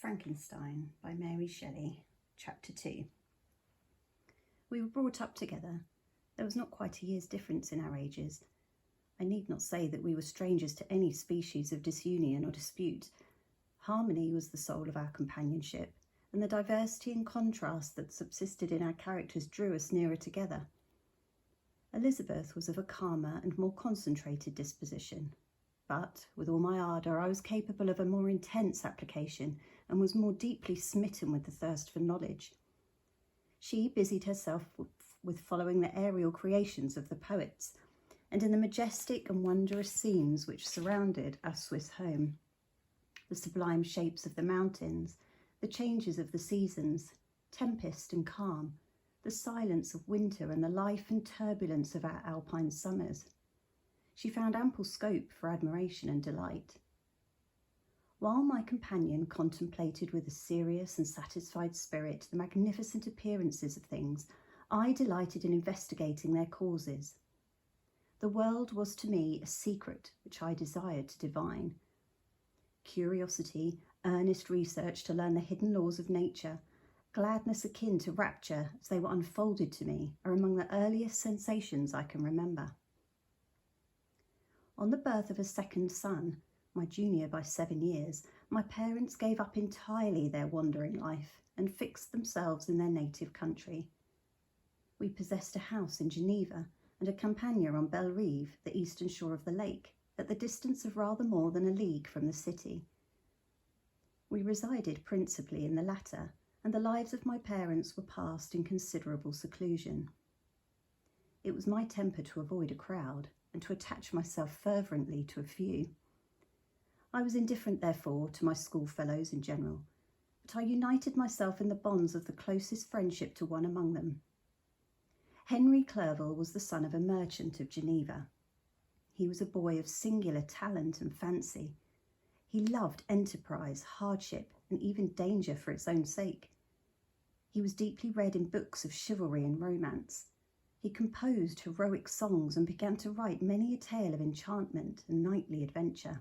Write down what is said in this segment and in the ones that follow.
Frankenstein by Mary Shelley, Chapter 2. We were brought up together. There was not quite a year's difference in our ages. I need not say that we were strangers to any species of disunion or dispute. Harmony was the soul of our companionship, and the diversity and contrast that subsisted in our characters drew us nearer together. Elizabeth was of a calmer and more concentrated disposition, but with all my ardour I was capable of a more intense application and was more deeply smitten with the thirst for knowledge. She busied herself with following the aerial creations of the poets, and in the majestic and wondrous scenes which surrounded our Swiss home. The sublime shapes of the mountains, the changes of the seasons, tempest and calm, the silence of winter and the life and turbulence of our alpine summers. She found ample scope for admiration and delight. While my companion contemplated with a serious and satisfied spirit the magnificent appearances of things, I delighted in investigating their causes. The world was to me a secret which I desired to divine. Curiosity, earnest research to learn the hidden laws of nature, gladness akin to rapture as they were unfolded to me, are among the earliest sensations I can remember. On the birth of a second son, my junior by 7 years, my parents gave up entirely their wandering life and fixed themselves in their native country. We possessed a house in Geneva and a campagna on Belle Rive, the eastern shore of the lake, at the distance of rather more than a league from the city. We resided principally in the latter, and the lives of my parents were passed in considerable seclusion. It was my temper to avoid a crowd, and to attach myself fervently to a few. I was indifferent, therefore, to my schoolfellows in general, but I united myself in the bonds of the closest friendship to one among them. Henry Clerval was the son of a merchant of Geneva. He was a boy of singular talent and fancy. He loved enterprise, hardship, and even danger for its own sake. He was deeply read in books of chivalry and romance. He composed heroic songs and began to write many a tale of enchantment and knightly adventure.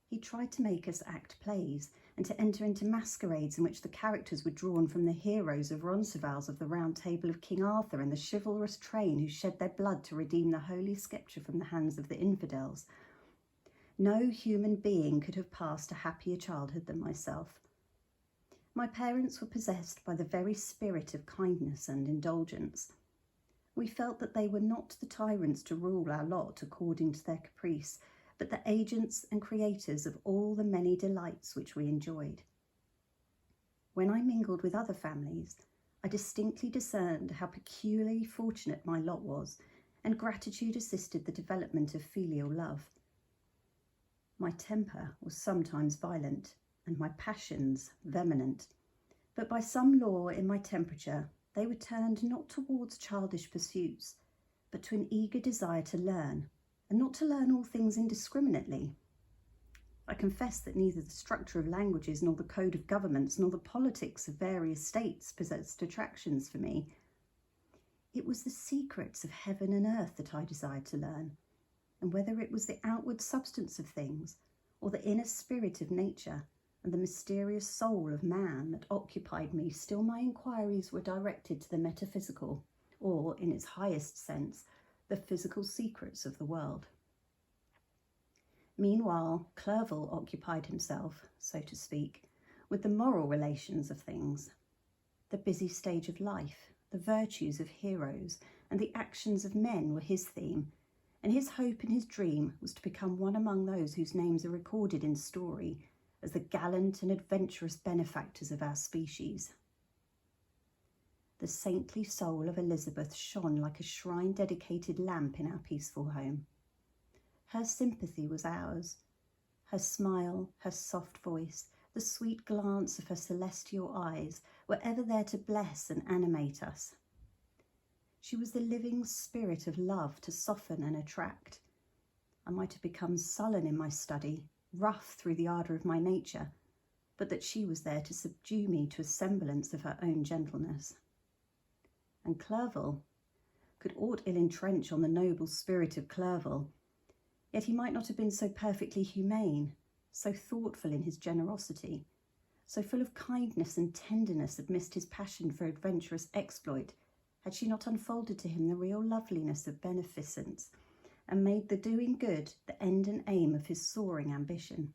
He tried to make us act plays and to enter into masquerades in which the characters were drawn from the heroes of Roncesvalles of the Round Table of King Arthur and the chivalrous train who shed their blood to redeem the holy scripture from the hands of the infidels. No human being could have passed a happier childhood than myself. My parents were possessed by the very spirit of kindness and indulgence. We felt that they were not the tyrants to rule our lot according to their caprice, but the agents and creators of all the many delights which we enjoyed. When I mingled with other families, I distinctly discerned how peculiarly fortunate my lot was, and gratitude assisted the development of filial love. My temper was sometimes violent, and my passions vehement, but by some law in my temperature, they were turned not towards childish pursuits, but to an eager desire to learn, and not to learn all things indiscriminately. I confess that neither the structure of languages, nor the code of governments, nor the politics of various states possessed attractions for me. It was the secrets of heaven and earth that I desired to learn, and whether it was the outward substance of things, or the inner spirit of nature, and the mysterious soul of man that occupied me, still my inquiries were directed to the metaphysical, or, in its highest sense, the physical secrets of the world. Meanwhile, Clerval occupied himself, so to speak, with the moral relations of things. The busy stage of life, the virtues of heroes, and the actions of men were his theme, and his hope and his dream was to become one among those whose names are recorded in story as the gallant and adventurous benefactors of our species. The saintly soul of Elizabeth shone like a shrine-dedicated lamp in our peaceful home. Her sympathy was ours. Her smile, her soft voice, the sweet glance of her celestial eyes were ever there to bless and animate us. She was the living spirit of love to soften and attract. I might have become sullen in my study, rough through the ardour of my nature, but that she was there to subdue me to a semblance of her own gentleness. And Clerval, could aught ill entrench on the noble spirit of Clerval, yet he might not have been so perfectly humane, so thoughtful in his generosity, so full of kindness and tenderness amidst his passion for adventurous exploit, had she not unfolded to him the real loveliness of beneficence, and made the doing good the end and aim of his soaring ambition?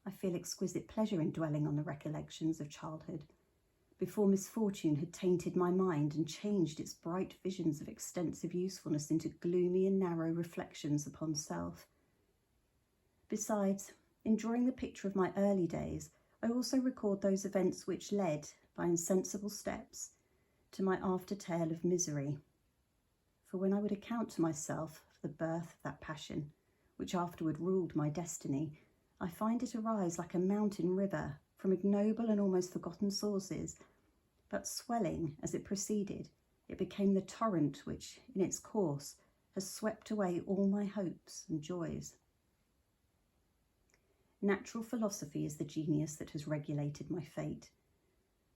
I feel exquisite pleasure in dwelling on the recollections of childhood, before misfortune had tainted my mind and changed its bright visions of extensive usefulness into gloomy and narrow reflections upon self. Besides, in drawing the picture of my early days, I also record those events which led, by insensible steps, to my after tale of misery. For when I would account to myself for the birth of that passion, which afterward ruled my destiny, I find it arise like a mountain river from ignoble and almost forgotten sources, but swelling as it proceeded, it became the torrent which, in its course, has swept away all my hopes and joys. Natural philosophy is the genius that has regulated my fate.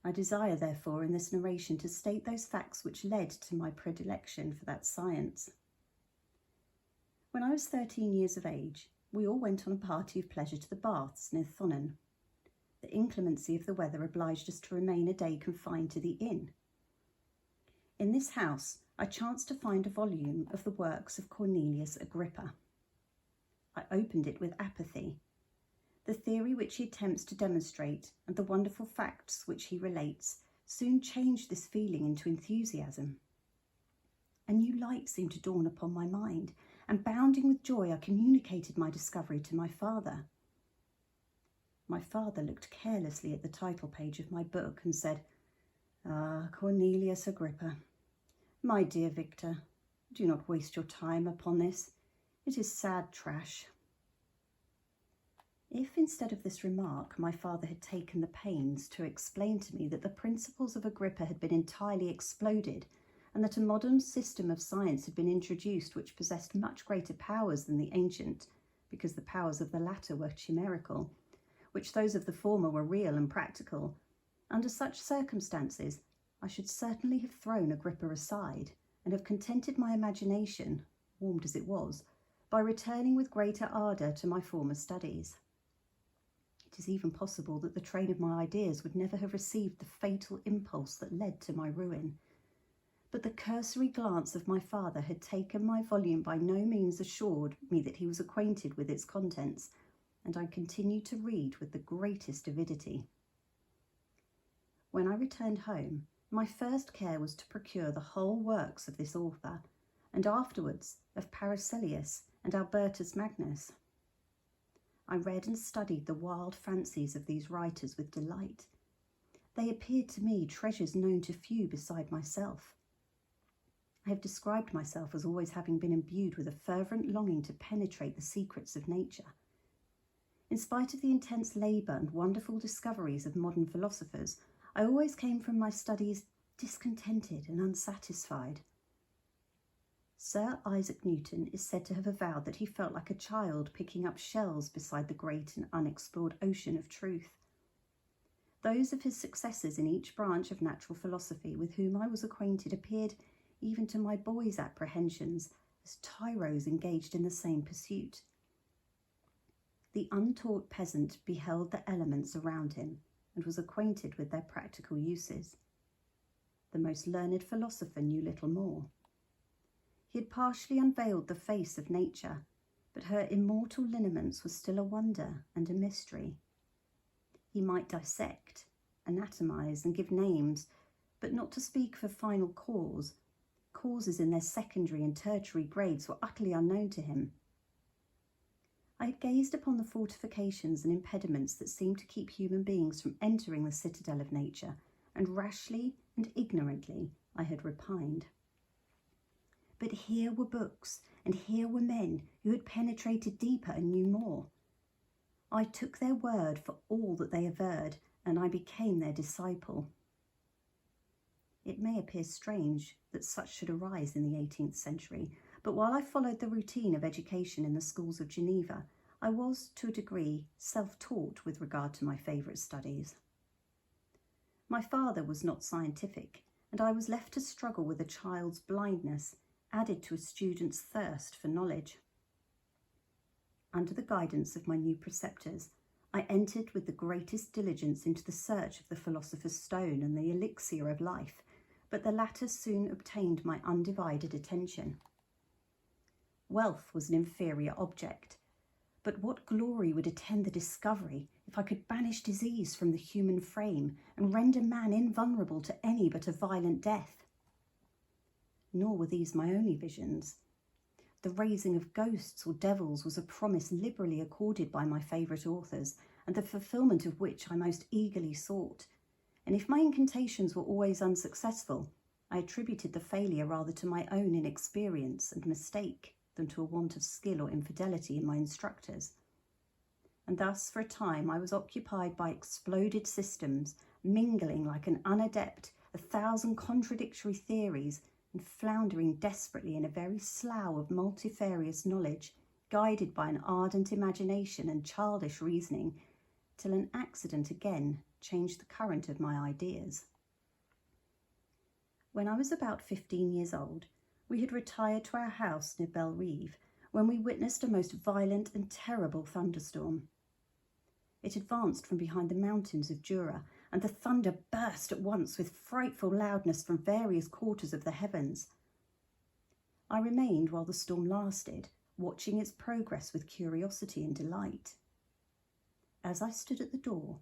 I desire, therefore, in this narration to state those facts which led to my predilection for that science. When I was 13 years of age, we all went on a party of pleasure to the baths near Thonon. The inclemency of the weather obliged us to remain a day confined to the inn. In this house, I chanced to find a volume of the works of Cornelius Agrippa. I opened it with apathy. The theory which he attempts to demonstrate and the wonderful facts which he relates soon changed this feeling into enthusiasm. A new light seemed to dawn upon my mind, and bounding with joy, I communicated my discovery to my father. My father looked carelessly at the title page of my book and said, "Ah, Cornelius Agrippa. My dear Victor, do not waste your time upon this. It is sad trash." If instead of this remark my father had taken the pains to explain to me that the principles of Agrippa had been entirely exploded, and that a modern system of science had been introduced which possessed much greater powers than the ancient, because the powers of the latter were chimerical, which those of the former were real and practical, under such circumstances I should certainly have thrown Agrippa aside, and have contented my imagination, warmed as it was, by returning with greater ardour to my former studies. It is even possible that the train of my ideas would never have received the fatal impulse that led to my ruin. But the cursory glance of my father had taken my volume by no means assured me that he was acquainted with its contents, and I continued to read with the greatest avidity. When I returned home, my first care was to procure the whole works of this author, and afterwards of Paracelsus and Albertus Magnus. I read and studied the wild fancies of these writers with delight. They appeared to me treasures known to few beside myself. I have described myself as always having been imbued with a fervent longing to penetrate the secrets of nature. In spite of the intense labour and wonderful discoveries of modern philosophers, I always came from my studies discontented and unsatisfied. Sir Isaac Newton is said to have avowed that he felt like a child picking up shells beside the great and unexplored ocean of truth. Those of his successors in each branch of natural philosophy with whom I was acquainted appeared, even to my boy's apprehensions, as tyros engaged in the same pursuit. The untaught peasant beheld the elements around him and was acquainted with their practical uses. The most learned philosopher knew little more. He had partially unveiled the face of nature, but her immortal lineaments were still a wonder and a mystery. He might dissect, anatomize, and give names, but not to speak of a final cause. Causes in their secondary and tertiary grades were utterly unknown to him. I had gazed upon the fortifications and impediments that seemed to keep human beings from entering the citadel of nature, and rashly and ignorantly I had repined. But here were books, and here were men who had penetrated deeper and knew more. I took their word for all that they averred, and I became their disciple. It may appear strange that such should arise in the 18th century, but while I followed the routine of education in the schools of Geneva, I was, to a degree, self-taught with regard to my favourite studies. My father was not scientific, and I was left to struggle with a child's blindness, added to a student's thirst for knowledge. Under the guidance of my new preceptors, I entered with the greatest diligence into the search of the philosopher's stone and the elixir of life, but the latter soon obtained my undivided attention. Wealth was an inferior object, but what glory would attend the discovery if I could banish disease from the human frame and render man invulnerable to any but a violent death? Nor were these my only visions. The raising of ghosts or devils was a promise liberally accorded by my favourite authors, and the fulfilment of which I most eagerly sought. And if my incantations were always unsuccessful, I attributed the failure rather to my own inexperience and mistake than to a want of skill or infidelity in my instructors. And thus, for a time, I was occupied by exploded systems, mingling like an unadept 1,000 contradictory theories, and floundering desperately in a very slough of multifarious knowledge, guided by an ardent imagination and childish reasoning, till an accident again changed the current of my ideas. When I was about 15 years old, we had retired to our house near Bellerive, when we witnessed a most violent and terrible thunderstorm. It advanced from behind the mountains of Jura, and the thunder burst at once with frightful loudness from various quarters of the heavens. I remained while the storm lasted, watching its progress with curiosity and delight. As I stood at the door,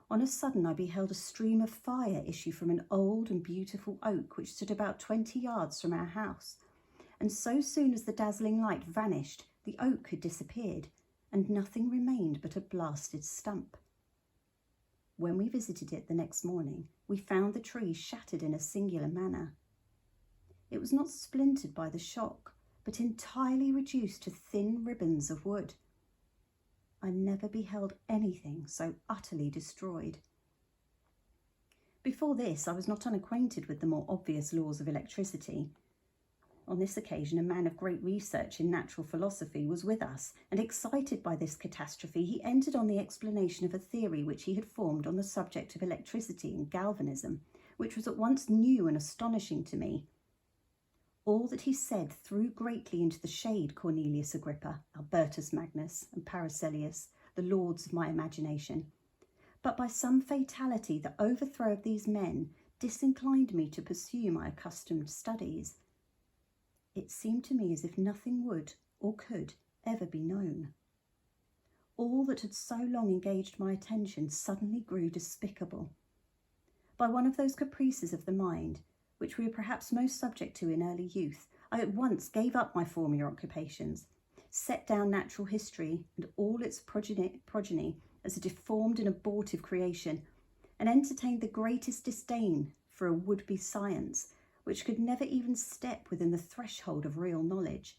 on a sudden I beheld a stream of fire issue from an old and beautiful oak which stood about 20 yards from our house, and so soon as the dazzling light vanished, the oak had disappeared, and nothing remained but a blasted stump. When we visited it the next morning, we found the tree shattered in a singular manner. It was not splintered by the shock, but entirely reduced to thin ribbons of wood. I never beheld anything so utterly destroyed. Before this, I was not unacquainted with the more obvious laws of electricity. On this occasion, a man of great research in natural philosophy was with us, and excited by this catastrophe, he entered on the explanation of a theory which he had formed on the subject of electricity and galvanism, which was at once new and astonishing to me. All that he said threw greatly into the shade Cornelius Agrippa, Albertus Magnus, and Paracelsus, the lords of my imagination. But by some fatality, the overthrow of these men disinclined me to pursue my accustomed studies. It seemed to me as if nothing would, or could, ever be known. All that had so long engaged my attention suddenly grew despicable. By one of those caprices of the mind, which we are perhaps most subject to in early youth, I at once gave up my former occupations, set down natural history and all its progeny as a deformed and abortive creation, and entertained the greatest disdain for a would-be science, which could never even step within the threshold of real knowledge.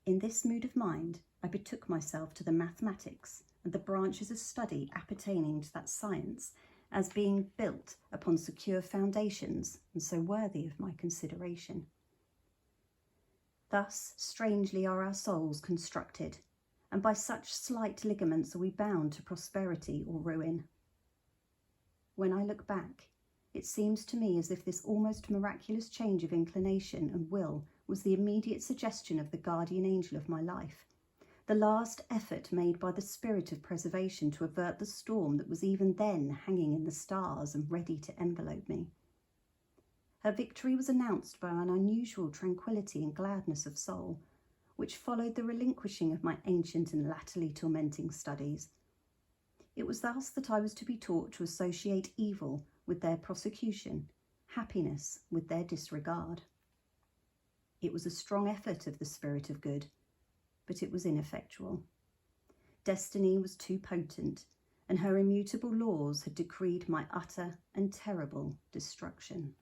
In this mood of mind, I betook myself to the mathematics and the branches of study appertaining to that science, as being built upon secure foundations and so worthy of my consideration. Thus strangely are our souls constructed, and by such slight ligaments are we bound to prosperity or ruin. When I look back, it seems to me as if this almost miraculous change of inclination and will was the immediate suggestion of the guardian angel of my life, the last effort made by the spirit of preservation to avert the storm that was even then hanging in the stars and ready to envelope me. Her victory was announced by an unusual tranquillity and gladness of soul, which followed the relinquishing of my ancient and latterly tormenting studies. It was thus that I was to be taught to associate evil with their prosecution, happiness with their disregard. It was a strong effort of the spirit of good, but it was ineffectual. Destiny was too potent, and her immutable laws had decreed my utter and terrible destruction.